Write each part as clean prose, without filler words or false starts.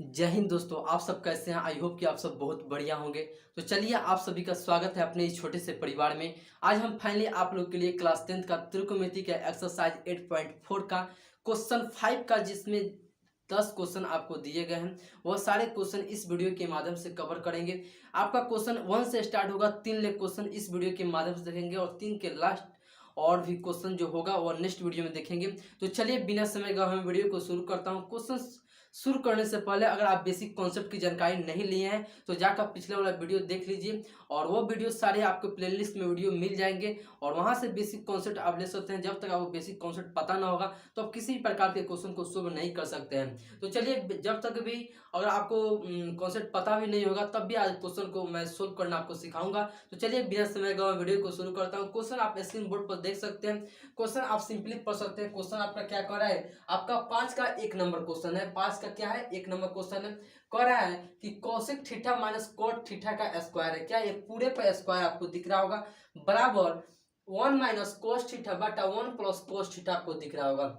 जय हिंद दोस्तों। आप सब कैसे हैं? आई होप कि आप सब बहुत बढ़िया होंगे। तो चलिए, आप सभी का स्वागत है अपने इस छोटे से परिवार में। आज हम फाइनली आप लोग के लिए क्लास 10th का त्रिकोणमिति का एक्सरसाइज 8.4 का क्वेश्चन 5 का, जिसमें 10 क्वेश्चन आपको दिए गए हैं, वह सारे क्वेश्चन इस वीडियो के माध्यम से कवर करेंगे। आपका क्वेश्चन 1 से स्टार्ट होगा। 3 लेख क्वेश्चन इस वीडियो के माध्यम से देखेंगे और 3 के लास्ट और भी क्वेश्चन जो होगा वो नेक्स्ट वीडियो में देखेंगे। तो चलिए, बिना समय गवाए मैं वीडियो को शुरू करता हूँ। क्वेश्चन शुरू करने से पहले अगर आप बेसिक कॉन्सेप्ट की जानकारी नहीं लिए हैं तो जाकर पिछले वाला वीडियो देख लीजिए, और वो वीडियो सारे आपको प्लेलिस्ट में वीडियो मिल जाएंगे और वहां से बेसिक कॉन्सेप्ट आप ले सकते हैं। जब तक आपको बेसिक कॉन्सेप्ट पता ना होगा तो आप किसी भी प्रकार के क्वेश्चन को सोल्व नहीं कर सकते हैं। तो चलिए, जब तक भी अगर आपको कॉन्सेप्ट पता भी नहीं होगा तब भी आज क्वेश्चन को मैं सोल्व करना आपको सिखाऊंगा। तो चलिए, बिना समय गवाए वीडियो को शुरू करता हूँ। क्वेश्चन आप स्क्रीन बोर्ड पर देख सकते हैं। क्वेश्चन आप सिंपली पढ़ सकते हैं। क्वेश्चन आपका क्या कर रहा है, आपका 5 का 1 नंबर क्वेश्चन है। 5 का क्या है, 1 नंबर क्वेश्चन है। कह रहा है कि cosec theta minus cot theta का स्क्वायर है। क्या ये पूरे पर स्क्वायर आपको दिख रहा होगा, बराबर 1 माइनस कोस थीटा बटा 1 प्लस कोस थीटा आपको दिख रहा होगा।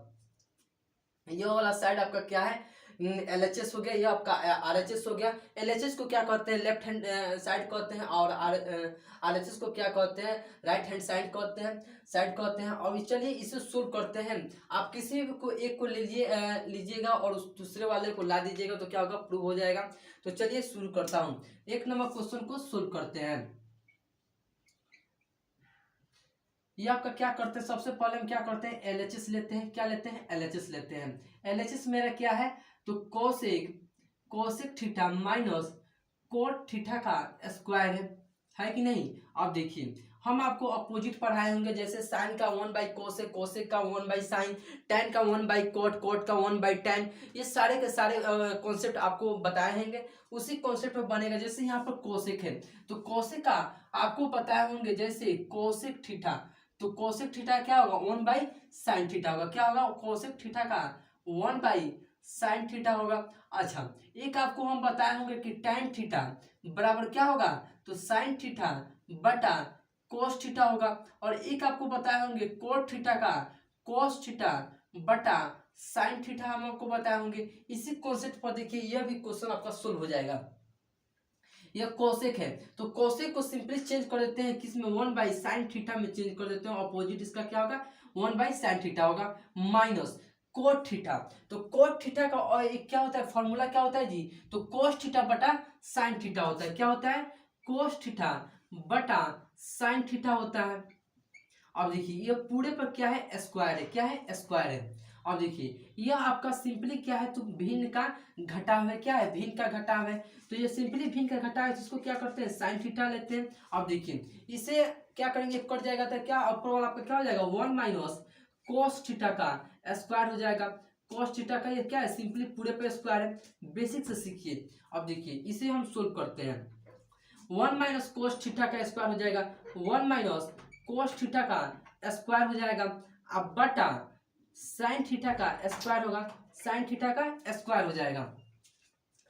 ये वाला साइड आपका क्या है, LHS हो गया, ये आपका RHS हो गया। LHS को क्या कहते हैं, लेफ्ट हैंड साइड कहते हैं, और RHS को क्या कहते हैं, राइट हैंड साइड कहते हैं। और चलिए इसे सोल्व करते हैं। आप किसी भी को एक को लीजिएगा और उस दूसरे वाले को ला दीजिएगा तो क्या होगा, प्रूव हो जाएगा। तो चलिए शुरू करता हूँ। 1 नंबर क्वेश्चन को सोल्व करते हैं। ये आपका क्या करते हैं, सबसे पहले हम क्या करते हैं, LHS लेते हैं। क्या लेते हैं, LHS लेते हैं। LHS मेरा क्या है, तो cosec theta minus cot theta का स्क्वायर है कि नहीं। अब देखिए, हम आपको अपोजिट पढ़ाए होंगे, जैसे साइन का 1/कोसेक, कोसेक का 1/साइन, टैन का 1/कोट, कोट का 1/टैन। ये सारे के सारे कॉन्सेप्ट आपको बताए होंगे। उसी कॉन्सेप्ट में बनेगा। जैसे यहाँ पर कोसेक है तो कोसेक का आपको बताए होंगे, जैसे कोसेक थीटा, तो कोसेक थीटा क्या होगा, 1/साइन थीटा होगा। क्या होगा, कोसेक थीटा का 1/साइन थीटा होगा। अच्छा, एक आपको हम बताए होंगे कि टैन थीटा बराबर क्या होगा, तो साइन थीटा बटा कोस थीटा होगा। और एक आपको बताए होंगे कोट थीटा का कोस थीटा बटा साइन थीटा हम आपको बताए होंगे। इसी कॉन्सेप्ट पर देखिए, यह भी क्वेश्चन आपका सोल्व हो जाएगा। यह कोसेक है तो कोसेक को सिंपली चेंज कर देते हैं, किसमें, 1/साइन थीटा में चेंज कर देते हैं। अपोजिट इसका क्या होगा, 1/साइन थीटा होगा, माइनस कोट थीटा। तो कोट थीटा का और एक क्या होता है, फॉर्मूला क्या होता है जी, तो कोस थीटा बटा साइन थीटा होता है। क्या होता है, कोस थीटा बटा साइन थीटा होता है। अब देखिए, ये पूरे पर क्या है, स्क्वायर है। क्या है, स्क्वायर है। अब देखिए, यह आपका सिंपली क्या है, तो भिन्न का घटाव है। क्या है, भिन्न का घटाव है। तो ये सिंपली भिन्न का घटाव है, जिसको क्या करते हैं, साइन थीटा लेते हैं। अब देखिए, इसे क्या करेंगे, कट जाएगा तो क्या अपर वाला आपका क्या हो जाएगा, 1 माइनस कोस थीटा का स्क्वायर हो जाएगा। कोस थीटा का ये क्या है, सिंपली पूरे पे स्क्वायर है। बेसिक से सीखिए। अब देखिए, इसे हम सोल्व करते हैं। 1 माइनस कोस थीटा का स्क्वायर हो जाएगा, 1 माइनस कोस थीटा का स्क्वायर हो जाएगा। अब बटा साइन थीटा का स्क्वायर होगा, साइन थीटा का स्क्वायर हो जाएगा।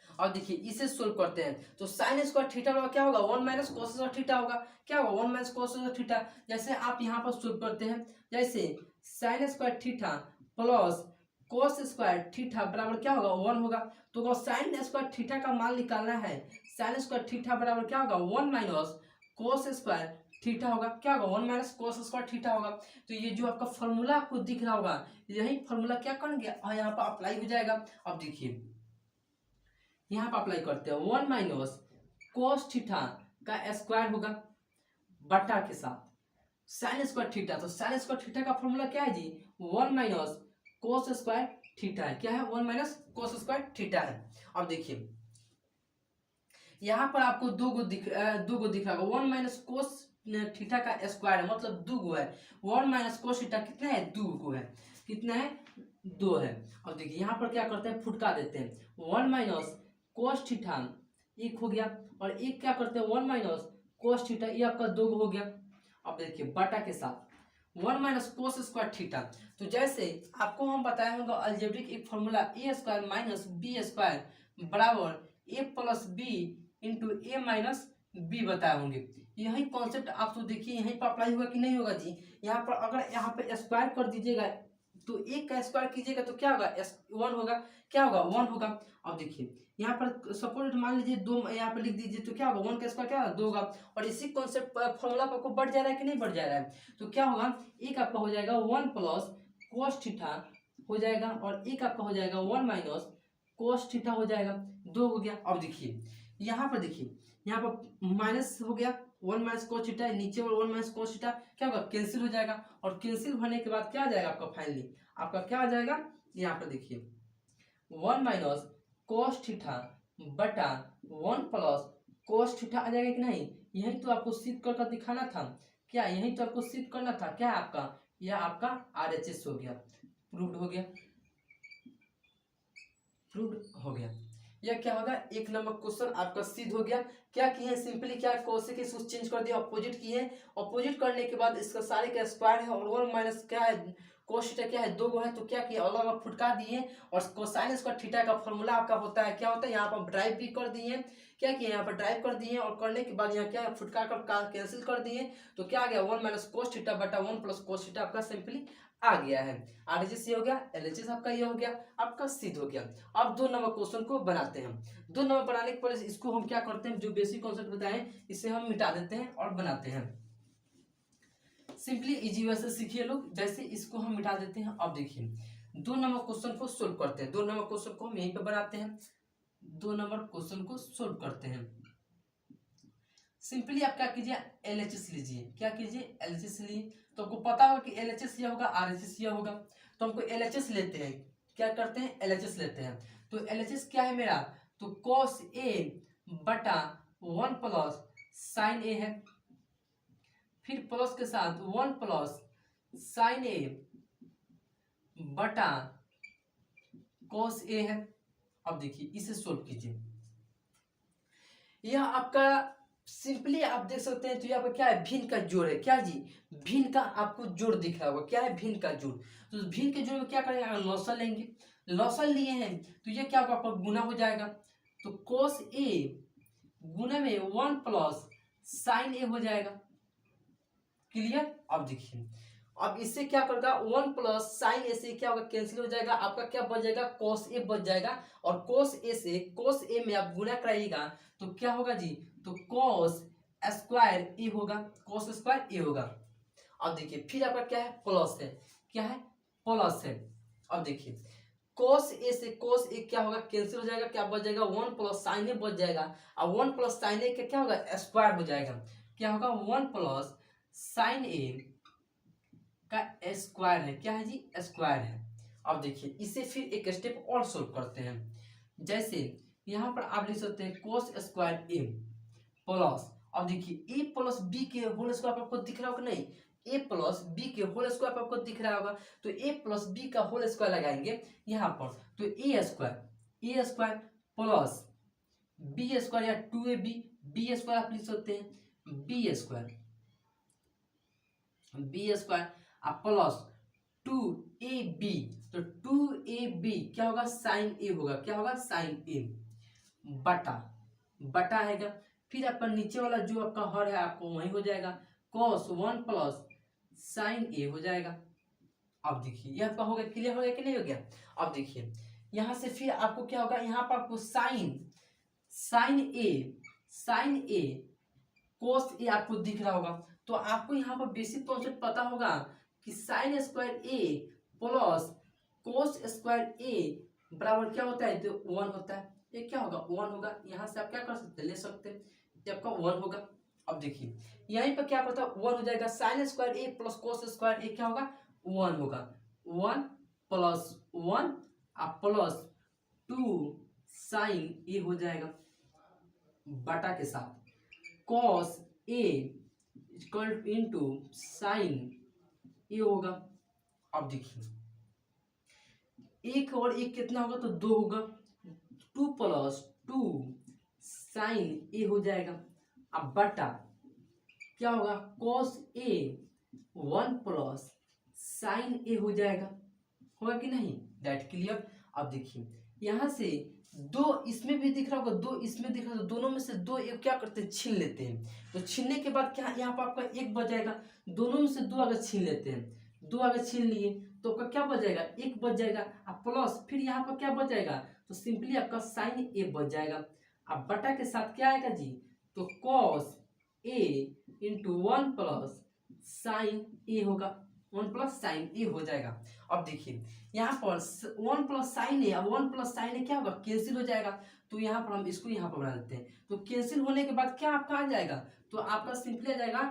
और देखिए, इसे सोल्व करते हैं तो साइन स्क्वायर थीटा का क्या होगा, 1 माइनस कोस स्क्वायर थीटा होगा। क्या होगा, 1 माइनस कोस स्क्वायर थीटा। जैसे आप यहाँ पर सोल्व करते हैं, जैसे sine square theta plus cos square theta बराबर क्या होगा, 1 होगा। तो साइन स्क्वायर थीटा का मान निकालना है। साइन स्क्वायर थीटा बराबर क्या होगा, 1 माइनस कोस स्क्वायर थीटा होगा। क्या होगा, 1 माइनस कोस स्क्वायर थीटा होगा। तो ये जो आपका फॉर्मूला आपको दिख रहा होगा, यही फॉर्मूला क्या करेंगे, यहाँ पर अप्लाई हो जाएगा। अब देखिए, यहाँ पर अप्लाई करते हैं, 1 माइनस कोस थीटा का स्क्वायर होगा बटा के साथ साइन स्क्वायर थीटा। तो साइन स्क्वायर थीटा का फॉर्मूला क्या है जी, 1 माइनस कोस स्क्वायर थीटा है। क्या है, 1 माइनस कोस स्क्वायर थीटा है। अब देखिए, यहाँ पर आपको दो गो दिख रहा होगा। 1 माइनस कोस थीटा का स्क्वायर है, मतलब 2 गो है। 1 माइनस कोस थीटा कितना है, 2 गो है। कितना है, 2 है। अब देखिए, यहाँ पर क्या करते हैं, फुटका देते हैं। 1 माइनस कोस थीटा एक हो गया, और एक क्या करते हैं, 1 माइनस कोस थीटा, ये आपका 2 हो गया। अब देखिए, बटा के साथ 1 माइनस कोस स्क्वायर थीटा। तो जैसे आपको हम बताए होंगे अलजेब्रिक एक फॉर्मूला, ए स्क्वायर माइनस बी स्क्वायर बराबर ए प्लस बी इंटू ए माइनस बी बताए होंगे। यही कॉन्सेप्ट आप तो देखिए, यहीं पर अप्लाई होगा कि नहीं होगा जी। यहाँ पर अगर यहाँ पे स्क्वायर कर दीजिएगा तो एक का स्क्वायर कीजिएगा तो क्या होगा, वन होगा, क्या होगा, वन होगा। अब देखिए यहाँ पर सपोज मान लीजिए दो, यहाँ पर लिख दीजिए तो क्या होगा, वन का स्क्वायर क्या होगा, दो होगा। और इसी कॉन्सेप्ट फॉर्मूला पर आपको बढ़ जा रहा है कि नहीं बढ़ जा रहा है, तो क्या होगा, एक आपका हो जाएगा वन प्लस कोस थीटा हो जाएगा, और एक आपका हो जाएगा वन माइनस कोस थीटा हो जाएगा, दो हो गया। अब देखिए यहाँ पर, देखिए यहाँ पर माइनस हो गया, वन माइनस कोस थीटा, नीचे वन माइनस कोस थीटा क्या होगा, कैंसिल हो जाएगा। और कैंसिल होने के बाद क्या आ जाएगा आपका, फाइनली आपका क्या आ जाएगा, यहाँ पर देखिए वन माइनस कोस थीटा बटा वन प्लस कोस थीटा आ जाएगा कि नहीं। यही तो आपको सिद्ध कर दिखाना था, क्या यही तो आपको सिद्ध करना था, क्या आपका, यह आपका RHS हो गया, प्रूव्ड हो गया, प्रूव्ड हो गया। यह क्या होगा, एक नंबर क्वेश्चन आपका सिद्ध हो गया। क्या किए, सिंपली क्या कोसेक इसको चेंज कर दिया, अपोजिट किए, अपोजिट करने के बाद इसका सारे का स्क्वायर है, और वन माइनस क्या है कोस थीटा क्या है, दो गो है, तो क्या किया, अलग अलग फुटका दिए, और कोसाइन स्क्वायर थीटा का फॉर्मूला आपका होता है, क्या होता है, यहाँ पर ड्राइव भी कर दिए, क्या किए यहाँ पर ड्राइव कर दिए, और करने के बाद यहाँ क्या फुटका कर कैंसिल कर दिए, तो क्या आ गया, वन माइनस कोस थीटा बटा वन प्लस कोस थीटा आपका सिंपली आ गया है। RHS ये हो गया, LHS आपका ये हो गया, आपका सिद्ध हो गया। अब दो नंबर क्वेश्चन को बनाते हैं। दो नंबर बनाने के पहले इसको हम क्या करते हैं, जो बेसिक कॉन्सेप्ट बताएं इसे हम मिटा देते हैं और बनाते हैं। सिंपली इजी वे से सीखिए लोग, जैसे इसको हम मिटा देते हैं। अब देखिए दो नंबर क्वेश्चन को सोल्व करते हैं, दो नंबर क्वेश्चन को हम यहीं पे बनाते हैं, दो नंबर क्वेश्चन को सोल्व करते हैं। सिंपली आप क्या कीजिए, LHS लीजिए, क्या कीजिए, LHS लीजिए, तो आपको पता होगा कि LHS यह होगा, RHS यह होगा, तो हमको LHS लेते हैं, क्या करते हैं, LHS लेते हैं। तो LHS क्या है मेरा, तो cos A बटा वन प्लस साइन A है, फिर प्लस के साथ वन प्लस साइन A बटा cos A है। अब देखिए इसे सोल्व कीजिए, यह आपका सिंपली आप देख सकते हैं, तो यहाँ पर क्या है, भिन्न का जोड़ है, क्या जी, भिन्न का आपको जोड़ दिख रहा होगा, क्या है, भिन्न का जोड़। तो भिन्न के जोड़ में क्या करेंगे, लॉसल लेंगे, लॉसल लिए हैं तो ये क्या होगा, आपका गुना हो जाएगा, तो cos A गुना में वन प्लस साइन A हो जाएगा, क्लियर। अब देखिए अब इससे क्या करेगा, वन प्लस साइन ए से क्या होगा, कैंसिल हो जाएगा, आपका क्या बच जाएगा, cos A बच जाएगा, और cos A से cos A में आप गुना कराइएगा तो क्या होगा जी, तो cos स्क्वायर A होगा, cos स्क्वायर A होगा। अब देखिए फिर आपका क्या है, प्लस है, क्या है, प्लस है। अब देखिए cos A से cos A क्या होगा, कैंसिल हो जाएगा, क्या बच जाएगा, वन प्लस साइन A बच जाएगा, और वन प्लस साइन A का क्या होगा, स्क्वायर हो जाएगा, क्या होगा, वन प्लस साइन A का स्क्वायर है, क्या है जी, स्क्वायर है। अब देखिए इसे फिर एक स्टेप और सोल्व करते हैं, जैसे यहाँ पर आप लिख सकते हैं cos स्क्वायर A प्लस, अब देखिए a प्लस बी के होल स्क्वायर आपको दिख रहा होगा, नहीं, a प्लस बी के होल स्क्वायर आपको दिख रहा होगा, तो a प्लस बी का होल स्क्वायर लगाएंगे यहाँ पर, तो a square plus B square या 2ab बी स्क्वायर आप लिख सकते हैं, बी स्क्वायर आप प्लस 2ab, तो 2ab क्या होगा, साइन ए होगा, क्या होगा, साइन ए बटा आएगा, फिर आपका नीचे वाला जो आपका हर है आपको वही हो जाएगा, cos one plus sign A हो जाएगा। अब देखिए यह आपका हो गया, क्लियर हो गया कि नहीं हो गया। अब देखिए यहाँ से फिर आपको क्या होगा, यहाँ पर आपको साइन ए cos ए आपको दिख रहा होगा, तो आपको यहाँ पर बेसिक कॉन्सेप्ट पता होगा कि sign square A plus cos square ए बराबर क्या होता है, तो वन होता है, ये क्या होगा, वन होगा। यहाँ से आप क्या कर सकते हैं, ले सकते हैं, ये आपका वन होगा। अब देखिए यहीं पर क्या करता है, वन हो जाएगा, sine square A plus cos square A क्या होगा, वन होगा, one plus one plus 2 sine A हो जाएगा बटा के साथ cos A into sine A होगा। अब देखिए एक और एक कितना होगा, तो दो होगा, 2 प्लस 2 साइन ए हो जाएगा, अब बटा क्या होगा, cos A 1 plus sign A हो जाएगा, होगा कि नहीं, दैट क्लियर। अब देखिए यहाँ से दो इसमें भी दिख रहा होगा, दो इसमें दिख रहा होगा, दोनों में से दो एक क्या करते हैं, छीन लेते हैं, तो छीनने के बाद क्या यहाँ पर आपका एक बच जाएगा, दोनों में से दो अगर छीन लेते हैं, दो अगर छीन लिए तो आपका क्या बच जाएगा, एक बच जाएगा। अब प्लस फिर यहाँ पर क्या बच जाएगा, तो सिंपली आपका साइन ए बच जाएगा। अब बटा के साथ क्या आएगा जी, तो cos A into 1 plus sign A होगा, 1 प्लस साइन ए हो जाएगा। अब देखिए यहाँ पर 1 प्लस साइन ए, अब 1 प्लस साइन ए क्या होगा, कैंसिल हो जाएगा। तो यहाँ पर हम इसको यहाँ पर बना देते हैं। तो कैंसिल होने के बाद क्या आपका आ जाएगा, तो आपका सिंपली आ जाएगा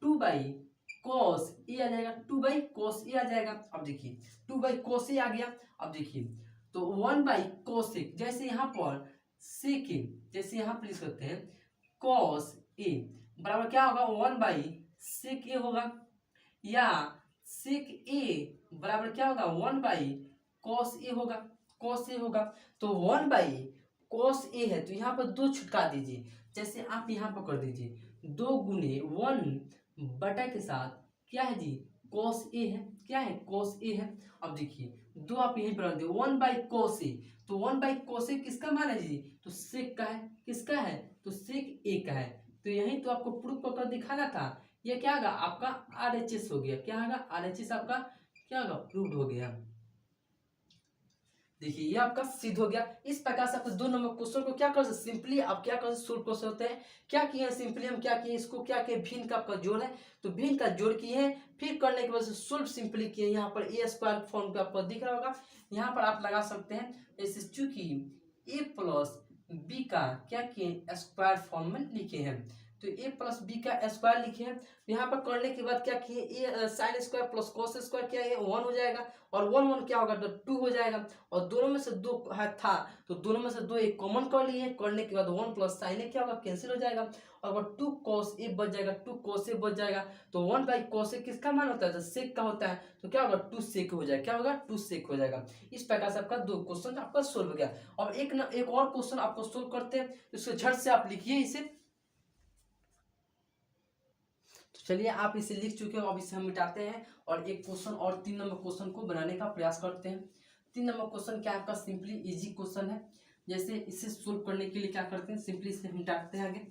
2 बाई कॉस ए आ जाएगा, 2 बाई कॉस ए आ जाएगा। अब देखिए 2 बाई कॉस ए आ गया। अब देखिए तो 1 बाई कॉसेक, जैसे यहाँ पर सेक ए, जैसे यहाँ पर लिख सकते हैं कॉस ए बराबर क्या होगा, 1 बाई सेक ए होगा, या सेक ए बराबर क्या होगा, 1 बाई कॉस ए होगा, कॉस ए होगा। तो 1 बाई कॉस ए है तो यहाँ पर 2 छुटका दीजिए, जैसे आप यहाँ पर कर दीजिए 2 गुने 1 बटा के साथ क्या है जी, कॉस ए है, क्या है, कॉस ए है। अब देखिए 2 आप यहीं पर रख दो, 1 बाई कॉस ए, तो 1 बाई कॉस ए किसका मान है जी, तो सेक का है, किसका है, तो सेक ए का है। तो यहीं तो आपको प्रूफ कर दिखाना था। ये क्या होगा आपका RHS हो गया, क्या होगा RHS आपका क्या होगा, प्रूव्ड हो गया। देखिए ये आपका सिद्ध हो गया। इस प्रकार से आप 2 नंबर क्वेश्चन को क्या कर सकते, सिंपली आप क्या कर सोल्व कर सकते हैं। क्या किए सिंपली हम क्या किए, इसको क्या किए, भिन्न का आपका जोड़ है तो भिन्न का जोड़ किए हैं, फिर करने के बाद सोल्व सिंपली किए। यहाँ पर ए स्क्वायर फॉर्म का आपको दिख रहा होगा, यहाँ पर आप लगा सकते हैं। जैसे चूंकि ए प्लस बी का क्या किए, स्क्वायर फॉर्म में लिखे हैं, तो ए प्लस बी का स्क्वायर लिखे हैं। यहाँ पर करने के बाद क्या किए, A sine square plus cos square क्या है 1 हो जाएगा, और 1 1 क्या होगा, तो 2 हो जाएगा। और दोनों में से 2 था तो दोनों में से 2 एक कॉमन कर लिए, करने के बाद 1 प्लस साइन ए क्या होगा, कैंसिल हो जाएगा, और 2 कॉस ए बच जाएगा, 2 कॉस ए बच जाएगा। तो 1 बाई कॉस ए किसका मान होता है, तो सेक का होता है, तो क्या होगा 2 सेक हो जाएगा, क्या होगा 2 सेक हो जाएगा। इस प्रकार से आपका 2 क्वेश्चन आपका सोल्व हो गया। और एक और क्वेश्चन आपको सोल्व करते हैं, इसको झट से आप लिखिए इसे। चलिए आप इसे लिख चुके हो, अब इसे हम मिटाते हैं और एक क्वेश्चन और 3 नंबर क्वेश्चन को बनाने का प्रयास करते हैं। 3 नंबर क्वेश्चन क्या आपका सिंपली इजी क्वेश्चन है। जैसे इसे सोल्व करने के लिए क्या करते हैं, सिंपली इसे मिटाते हैं आगे।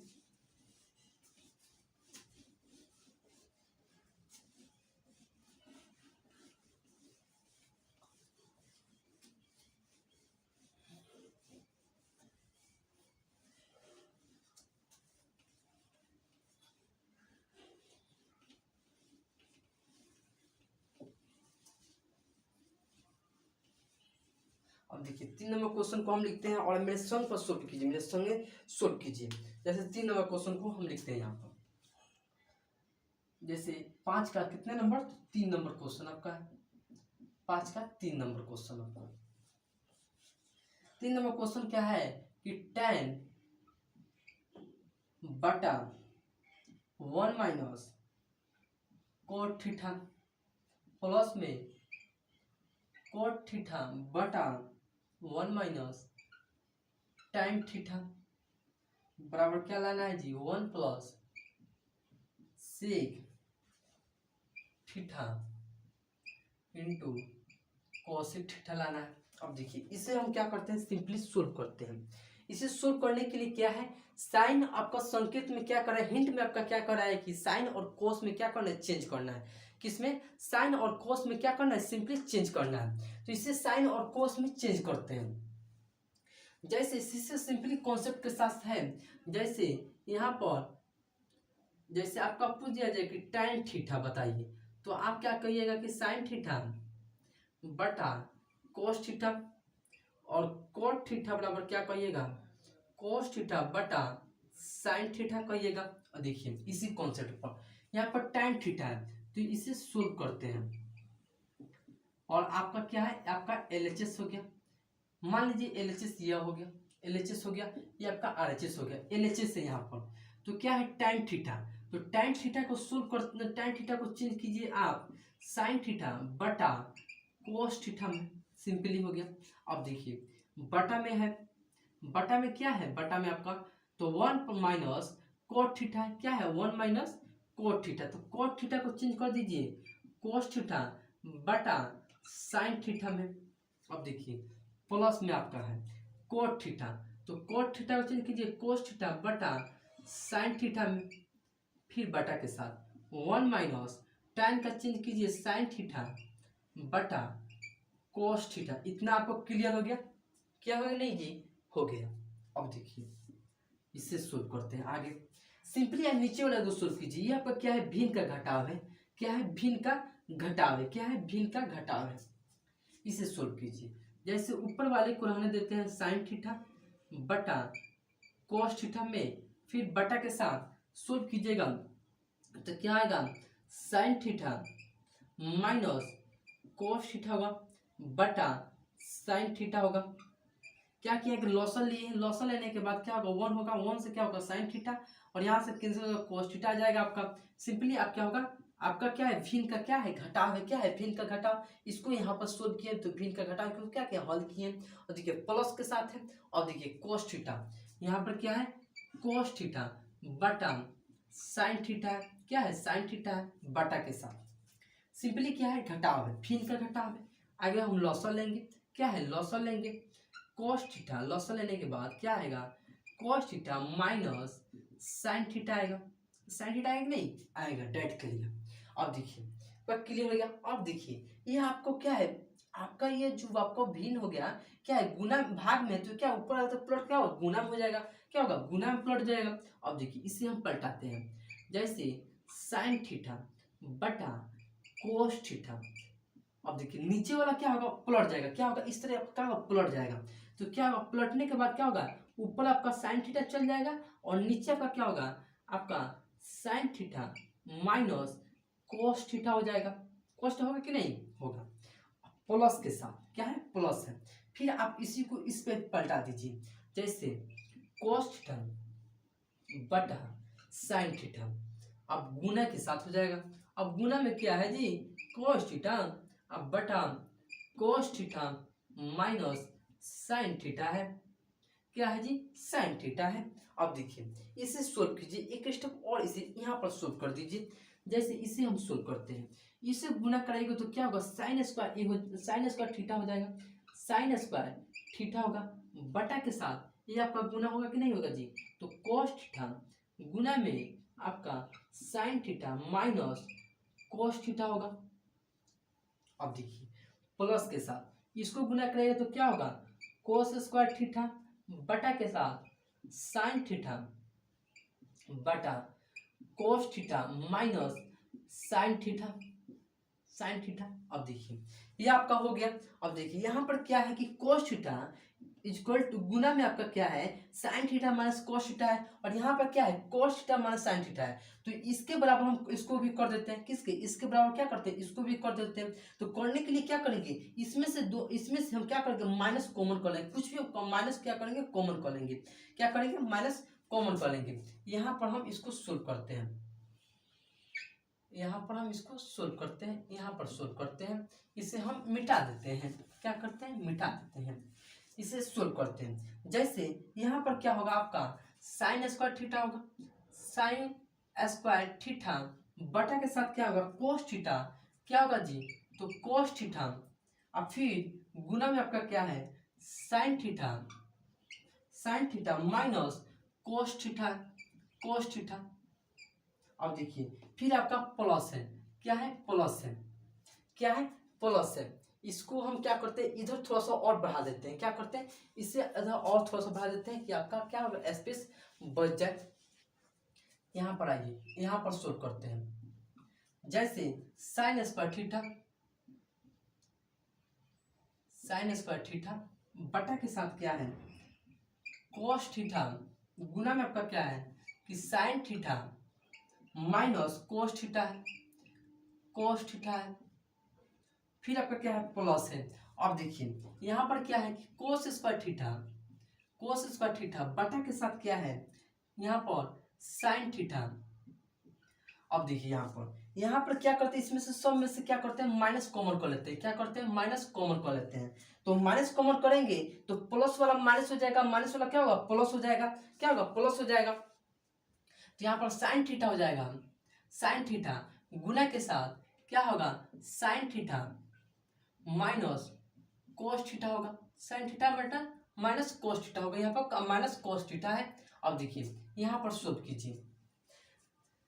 अब देखिए 3 नंबर क्वेश्चन को हम लिखते हैं और मेरे संग पर सोल्व कीजिए, मेरे संगे सोल्व कीजिए। जैसे 3 नंबर क्वेश्चन को हम लिखते हैं यहाँ पर, जैसे 5 का कितने नंबर, 3 नंबर क्वेश्चन आपका है, 5 का 3 नंबर क्वेश्चन आपका। 3 नंबर क्वेश्चन क्या है कि tan बटा 1 माइनस कोट थीटा प्लस में कोट थीटा बटा 1 माइनस टाइम थीटा बराबर क्या लाना है जी, 1 plus sec theta into cosec theta लाना है। अब देखिए इसे हम क्या करते हैं, सिंपली सोल्व करते हैं। इसे सोल्व करने के लिए क्या है, साइन आपका संकेत में क्या कर रहा है, हिंट में आपका क्या कर रहा है कि साइन और कोस में क्या करना है, चेंज करना है। किसमें, साइन और कोस में क्या करना है, सिंपली चेंज करना है। तो इसे साइन और कोस में चेंज करते हैं। जैसे इससे सिंपली कॉन्सेप्ट के साथ है, जैसे यहाँ पर जैसे आपका पूछ दिया जाए कि tan थीटा बताइए, तो आप क्या कहिएगा कि साइन थीटा बटा कोस थीटा, और कोट थीटा बराबर क्या कहिएगा, कोस थीटा बटा साइन थीटा कहिएगा। और देखिए इसी कॉन्सेप्ट पर यहाँ पर tan थीटा है तो इसे सोल्व करते हैं, और आपका क्या है, आपका LHS हो गया। मान लीजिए LHS यह हो गया, LHS हो गया, ये आपका RHS हो गया। LHS है यहाँ पर, तो क्या है tan थीटा, तो tan थीटा को सोल्व कर, tan थीटा को चेंज कीजिए आप साइन थीटा बटा कोस थीटा में, सिंपली हो गया। अब देखिए बटा में है, बटा में क्या है, बटा में आपका तो 1 माइनस कोट थीटा है, क्या है 1 माइनस कोट थीटा, तो कोट थीटा को चेंज कर दीजिए कोस थीटा बटा साइन थीटा में। अब देखिए प्लस में आपका है कोट थीटा, तो कोट थीटा को चेंज कीजिए कोस थीटा बटा साइन थीटा में, फिर बटा के साथ 1 माइनस tan का चेंज कीजिए साइन थीटा बटा कोस थीटा। इतना आपको क्लियर हो गया? क्या हो गया? नहीं जी, हो गया। अब देखिए इससे सोल्व करते हैं आगे। सिंपली नीचे वाला को सोल्व कीजिए। ये आपका क्या है? भिन्न का घटाव है। क्या है? भिन्न का घटाव है। क्या है? भिन्न का घटाव है। इसे सोल्व कीजिए। जैसे ऊपर वाले को रहने देते हैं साइन थीटा बटा कोस थीटा में, फिर बटा के साथ सोल्व कीजिएगा तो क्या आएगा? Sign theta minus cos theta होगा बटा साइन थीटा होगा। क्या किया कि लॉसन लिए, लॉसन लेने के बाद क्या होगा? 1 होगा, 1 से क्या होगा? साइन थीटा, और यहाँ से कैंसिल होगा, कोस थीटा आ जाएगा आपका। सिंपली आप क्या होगा? आपका क्या है? भिन्न का क्या है? घटाव है। क्या है? भिन्न का घटाव। इसको यहाँ पर सोल्व किए तो भिन्न का घटाव को क्या क्या हल किए, और देखिए प्लस के साथ है। और देखिए कोस थीटा, यहाँ पर क्या है? कोस थीटा बटा साइन थीटा। क्या है? साइन थीटा बटा के साथ। सिंपली क्या है? घटाव है, भिन्न का घटाव है। आगे हम लॉसन लेंगे। क्या है? लॉसन लेंगे कोस थीटा। लॉसन लेने के बाद क्या आएगा? Cos theta minus sine theta आएगा। साइन थीटा आएगा? नहीं आएगा, डेट क्लियर। अब देखिए पर क्लियर हो गया। अब देखिए ये आपको क्या है? आपका ये जो आपको भिन्न हो गया, क्या है? गुना भाग में तो क्या ऊपर आएगा तो प्लट क्या होगा? गुना में हो जाएगा। क्या होगा? गुना में पलट जाएगा। अब देखिए इसे हम पलटाते हैं। जैसे साइन थीटा बटा कोस थीटा। अब देखिए नीचे वाला क्या होगा? पलट जाएगा। क्या होगा? इस तरह क्या होगा? पलट जाएगा। तो क्या होगा? पलटने के बाद क्या होगा? ऊपर आपका साइन थीटा चल जाएगा, और नीचे आपका क्या होगा? आपका sign theta minus cos theta हो जाएगा। कोस होगा कि नहीं होगा? प्लस के साथ क्या है? प्लस है। फिर आप इसी को इस पे पलटा दीजिए। जैसे कोस थीटा बटा साइन थीटा, अब गुना के साथ हो जाएगा। अब गुना में क्या है जी? कोस थीटा, अब बटा cos theta minus sine theta है। क्या है जी? साइन थीटा है। अब देखिए इसे सोल्व कीजिए, एक स्टेप और इसे यहाँ पर सोल्व कर दीजिए। जैसे इसे हम सोल्व करते हैं, इसे गुना करेंगे तो क्या होगा? Sine square, sine square theta हो जाएगा। साइन स्क्वायर थीटा होगा बटा के साथ ये आपका गुना होगा कि नहीं होगा जी? तो कोस थीटा गुना में आपका sign theta minus cos theta होगा। अब देखिए प्लस के साथ इसको गुना करेंगे तो क्या होगा? कोस स्क्वायर थीटा बटा के साथ साइन थीटा बटा cos theta minus sine theta, sine theta. अब देखिए ये आपका हो गया। अब देखिए यहाँ पर क्या है कि कोस थीटा इक्वल टू गुना में आपका क्या है? Sign theta minus cos theta है, और यहाँ पर क्या है? Cos theta minus sine theta है। तो इसके बराबर हम इसको भी कर देते हैं। किसके? इसके बराबर क्या करते हैं? इसको भी कर देते हैं। तो करने के लिए क्या करेंगे? इसमें से दो, इसमें से हम क्या करेंगे? माइनस कॉमन कर लेंगे। कुछ भी माइनस क्या करेंगे? कॉमन कर लेंगे। क्या करेंगे? माइनस कॉमन कर लेंगे। यहाँ पर हम इसको सोल्व करते हैं। यहाँ पर हम इसको सोल्व करते हैं, यहाँ पर सोल्व करते हैं। इसे हम मिटा देते हैं। क्या करते हैं? मिटा देते हैं। इसे सोल्व करते हैं। जैसे यहाँ पर क्या होगा? आपका साइन स्क्वायर थीटा होगा। साइन स्क्वायर थीटा बटा के साथ क्या होगा? Cos theta. क्या होगा जी? तो कोस थीटा, और फिर गुना में आपका क्या है? Sine theta, sign theta minus cos theta, cos theta. अब देखिए फिर आपका प्लस है। क्या है? प्लस है। क्या है? प्लस है। इसको हम क्या करते हैं? इधर थोड़ा सा और बढ़ा देते हैं। क्या करते हैं? इसे इधर और थोड़ा सा बढ़ा देते हैं कि आपका क्या होगा? स्पेस बच जाए। यहाँ पर आइए, यहाँ पर सोल्व करते हैं। जैसे sine square theta, sine square theta बटा के साथ क्या है? कोस थीटा गुना में आपका क्या है? कि sign theta minus cos theta है, कोस थीटा है। फिर आपका क्या है? प्लस है। अब देखिए यहाँ पर क्या है कि cos square theta, cos square theta बटा के साथ क्या है? यहाँ पर साइन थीटा। अब देखिए यहाँ पर क्या करते हैं? इसमें से सब में से क्या करते हैं? माइनस कॉमन कर लेते हैं। क्या करते हैं? माइनस कॉमन कर लेते हैं। तो माइनस कॉमन करेंगे तो प्लस वाला माइनस हो जाएगा, माइनस वाला क्या होगा? प्लस हो जाएगा। क्या होगा? प्लस हो जाएगा। तो यहाँ पर साइन थीटा हो जाएगा। साइन थीटा गुना के साथ क्या होगा? Sine theta minus cos theta होगा। साइन थीटा बटा माइनस कोस थीटा होगा। यहाँ पर माइनस कोस थीटा है। अब देखिए यहाँ पर सोल्व कीजिए।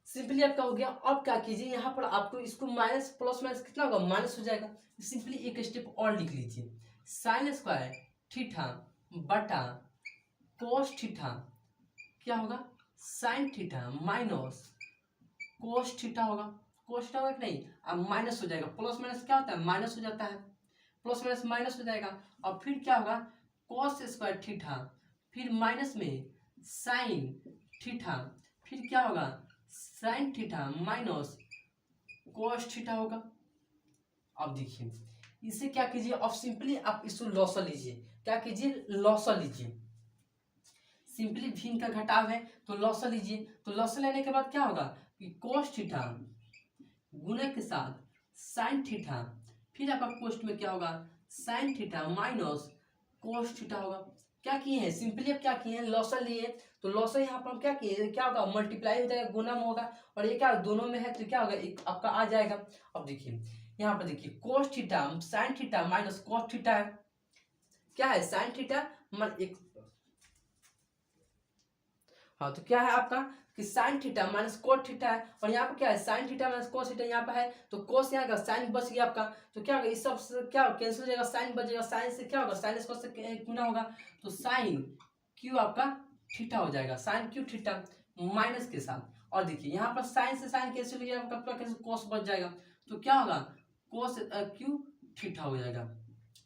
सिंपली आपका हो गया। अब क्या कीजिए, यहाँ पर आपको इसको माइनस प्लस माइनस कितना होगा, माइनस हो जाएगा। सिंपली एक स्टेप और लिख लीजिए, साइन स्क्वायर थीटा बटा कोस थीटा क्या होगा, sine theta minus cos theta होगा। कोस थीटा होगा कि नहीं, अब माइनस हो जाएगा, प्लस माइनस क्या होता है, माइनस हो जाता है, प्लस माइनस माइनस हो जाएगा। और फिर क्या होगा, कोस स्क्वायर थीटा, फिर माइनस में साइन थीटा, फिर क्या होगा, sine theta minus cos theta होगा। अब देखिए इसे क्या कीजिए, अब सिंपली आप इसको लॉसा लीजिए, क्या कीजिए, लॉसा लीजिए। सिंपली भिन्न का घटाव है तो लॉसा लीजिए। तो लॉसा लेने के बाद क्या होगा कि कोस थीटा गुणे के साथ साइन थीटा, फिर आपका पोस्ट में क्या होगा, sine theta minus cos theta होगा। क्या किए हैं, सिंपली अब क्या किए हैं, लॉसा लिए। तो लॉसा यहाँ पर हम क्या किए, क्या होगा, मल्टीप्लाई हो जाएगा, गुना में होगा, और ये क्या दोनों में है तो क्या होगा, एक आपका आ जाएगा। अब देखिए यहाँ पर देखिए cos theta sine theta minus cos theta है, क्या है, साइन थीटा एक, हाँ तो क्या है आपका कि sign theta minus cos theta है, और यहाँ पे क्या है, sign theta minus cos theta यहाँ पे है, तो कोस यहाँ का साइन बच गया आपका। तो क्या होगा, इस सब से क्या कैंसिल हो जाएगा, साइन बच जाएगा, साइन से क्या होगा, साइन स्क्वायर से गुना होगा, तो साइन क्यू आपका थीटा हो जाएगा, साइन क्यू थीटा माइनस के साथ। और देखिए यहाँ पर साइन से साइन कैंसिल हो जाएगा, आपका कैंसिल कोस बच जाएगा, तो क्या होगा, कोस क्यू थीटा हो जाएगा।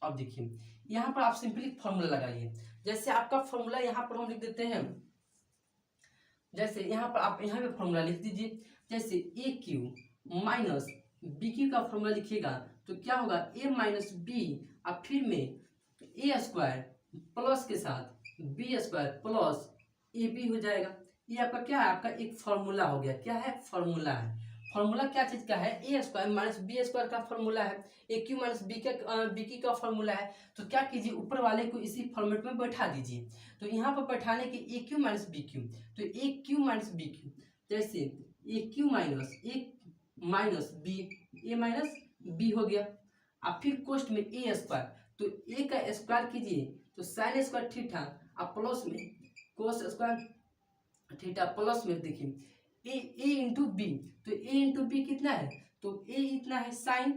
अब देखिए यहाँ पर आप सिंपली फॉर्मूला लगाइए, जैसे आपका फॉर्मूला यहाँ पर हम लिख देते हैं, जैसे यहाँ पर आप यहाँ पे फॉर्मूला लिख दीजिए, जैसे ए क्यू माइनस बी क्यू का फॉर्मूला लिखिएगा तो क्या होगा, ए माइनस बी, अब फिर में ए स्क्वायर प्लस के साथ B square plus A B हो जाएगा। ये आपका क्या है, आपका एक फॉर्मूला हो गया, क्या है, फॉर्मूला है। फॉर्मूला क्या चीज का है, ए स्क्वायर माइनस बी स्क्वायर का फॉर्मूला है, ए क्यू माइनस बी की का फॉर्मूला है। तो क्या कीजिए, ऊपर वाले को इसी फॉर्मेट में बैठा दीजिए। तो यहाँ पर बैठाने के ए क्यू माइनस बी क्यू, तो ए क्यू माइनस बी क्यू, जैसे ए क्यू माइनस बी, ए माइनस बी हो गया। अब फिर कोष्ट में ए स्क्वायर, तो ए का स्क्वायर कीजिए तो साइन स्क्वायर थीटा, अब प्लस में कोस स्क्वायर थीटा, प्लस में देखिए ए इंटू बी, तो ए इंटू बी कितना है, तो ए इतना है साइन,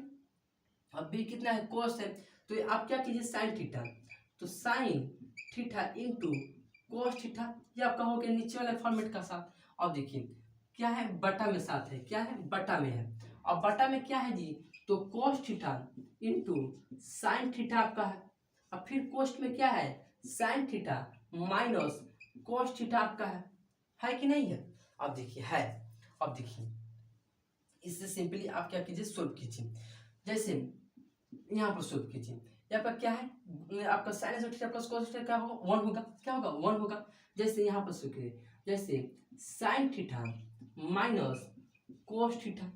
और बी कितना है, कोस है। तो आप क्या कीजिए, साइन थीटा, तो sign theta into cos theta, ये आपका हो गया नीचे वाले फॉर्मेट का साथ। अब देखिए क्या है, बटा में साथ है, क्या है, बटा में है, और बटा में क्या है जी, तो कोस थीटा इंटू साइन थीटा आपका है, और फिर कोस्ट में क्या है, sign theta minus cos theta आपका है कि नहीं है। अब देखिए है, अब देखिए इससे सिंपली आप क्या कीजिए, सोल्व कीजिए। जैसे यहाँ पर सोल्व कीजिए, यहाँ पर क्या है, आपका sine square theta plus cos theta क्या होगा, 1 होगा, क्या होगा, 1 होगा। जैसे यहाँ पर सोल्व कीजिए, जैसे sign theta minus cos theta,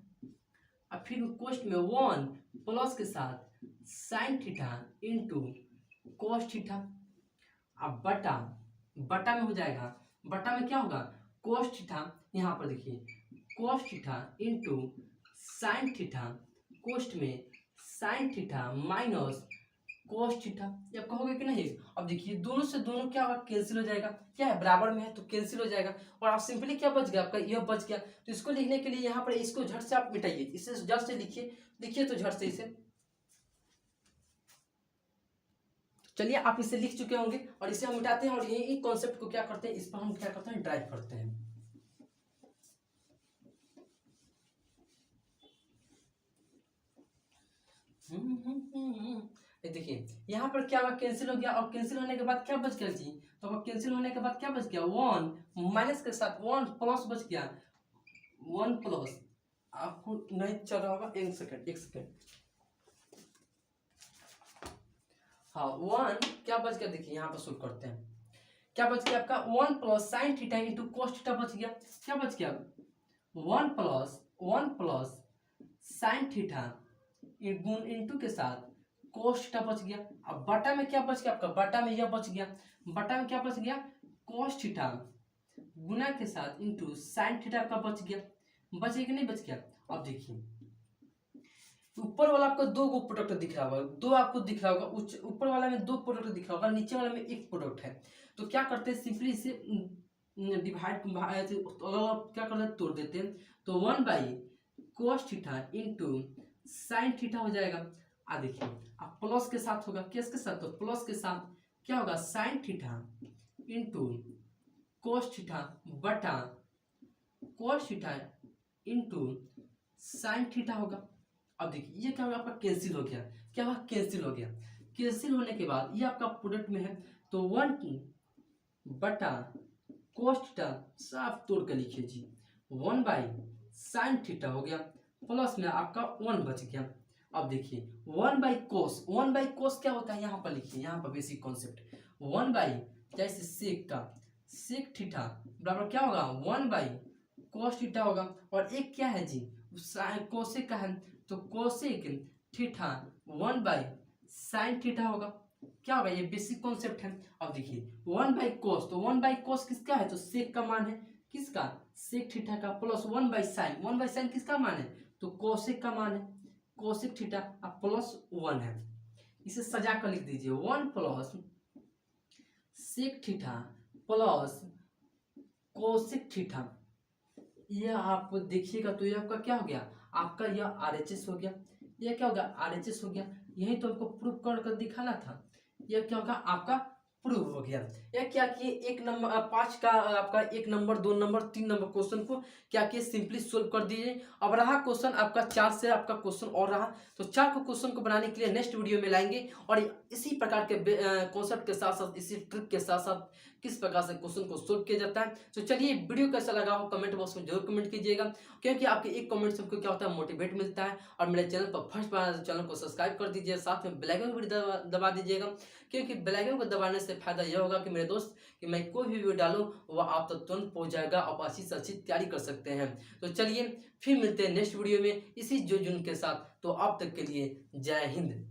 और फिर कोस्ट में 1 प्लस के साथ sign theta into cos theta, अब बटा, बटा में हो जाएगा, बटा में क्या होगा, कोस थीटा, यहाँ पर देखिए cos theta into sine theta, cos में sine theta minus cos theta, ये आप कहोगे कि नहीं। अब देखिए दोनों से दोनों क्या होगा, कैंसिल हो जाएगा, क्या है, बराबर में है तो कैंसिल हो जाएगा, और आप सिंपली क्या बच गया, आपका यह बच गया। तो इसको लिखने के लिए यहाँ पर इसको झट से आप मिटाइए, इसे झट से लिखिए, लिखिए तो झट से इसे, चलिए आप इसे लिख चुके होंगे, और इसे हम मिटाते हैं, और यही कॉन्सेप्ट को क्या करते हैं, इस पर हम क्या करते हैं, ड्राइव करते हैं। देखिए यहाँ पर क्या हुआ, कैंसिल हो गया, और कैंसिल होने के बाद क्या बच गया जी, तो अब कैंसिल होने के बाद क्या बच गया, 1 माइनस के साथ 1 प्लस बच गया, 1 प्लस, आपको नहीं चल रहा होगा, एक सेकंड एक सेकंड, हाँ 1 क्या बच गया, देखिए यहाँ पर सोल्व करते हैं, क्या बच गया आपका, 1 plus sign theta into cos theta बच गया, क्या बच गया, 1 प्लस साइन थीटा इंटू के साथ कोस थीटा बच गया। अब बटा में क्या बच गया आपका, बटा में यह बच गया, बटा में क्या बच गया, कोस थीटा गुना के साथ इंटू साइन थीटा का बच गया, बच गया कि नहीं बच गया। अब देखिए ऊपर वाला आपको 2 गो प्रोडक्ट दिख रहा होगा, 2 आपको दिख रहा होगा, ऊपर वाला में 2 प्रोडक्ट दिख रहा होगा, नीचे वाला में 1 प्रोडक्ट है। तो क्या करते हैं, सिंपली इसे डिवाइड क्या करते हैं, तोड़ देते हैं, तो 1/cos θ इंटू साइन थीटा हो जाएगा। देखिए अब प्लस के साथ होगा, किसके साथ, तो प्लस के साथ क्या होगा, sine theta into cos theta बटा cos theta into sine theta होगा। अब देखिए ये क्या होगा, आपका कैंसिल हो गया, क्या हुआ, कैंसिल हो गया। कैंसिल होने के बाद ये आपका प्रोडक्ट में है, तो 1 बटा कोस थीटा साफ तोड़ कर लिखिए जी, 1/sin थीटा हो गया, प्लस में आपका 1 बच गया। अब देखिए 1/cos क्या होता है, यहाँ पर लिखिए, यहाँ पर बेसिक कॉन्सेप्ट 1 जैसे सेक थीटा बराबर क्या होगा, 1/cos थीटा होगा, और एक क्या है जी, कोसेक का है, तो कोसेक थीटा 1/sin थीटा होगा, क्या होगा, ये बेसिक कॉन्सेप्ट है। अब देखिए 1/cos, तो 1/cos किसका है, तो सेक का मान है, किसका, सेक थीटा का, प्लस 1/sin किसका मान है, तो कोसेक का मान है, कोसेक थीटा अब प्लस 1 है। इसे सजा कर लिख दीजिए, 1 plus sec theta plus cosec theta. ये आप देखिएगा तो ये आपका क्या हो गया, आपका यह RHS हो गया, यह क्या होगा, RHS हो गया। यही तो हमको प्रूफ कर दिखाना था, यह क्या होगा, आपका प्रूफ हो गया। यह क्या किए, 1 नंबर 5 का आपका 1 नंबर 2 नंबर 3 नंबर क्वेश्चन को क्या किए, सिंपली सोल्व कर दीजिए। अब रहा क्वेश्चन आपका 4 से आपका क्वेश्चन और रहा, तो 4 को क्वेश्चन को बनाने के लिए नेक्स्ट वीडियो में लाएंगे, और इसी प्रकार के कॉन्सेप्ट के साथ साथ, इसी ट्रिक के साथ साथ किस प्रकार से क्वेश्चन को सोल्व किया जाता है। तो चलिए वीडियो कैसा लगा हो कमेंट बॉक्स में जरूर कमेंट कीजिएगा, क्योंकि आपके एक कमेंट से हमको क्या होता है, मोटिवेट मिलता है। और मेरे चैनल पर फर्स्ट बार चैनल को सब्सक्राइब कर दीजिए, साथ में बेल आइकन भी दबा दीजिएगा, क्योंकि बेल आइकन को दबाने से फायदा यह होगा कि मेरे दोस्त कि मैं कोई भी वीडियो डालूं वह आप तक तुरंत पहुंच जाएगा, आप अच्छी से अच्छी तैयारी कर सकते हैं। तो चलिए फिर मिलते हैं नेक्स्ट वीडियो में इसी जो जुन के साथ, तो अब तक के लिए जय हिंद।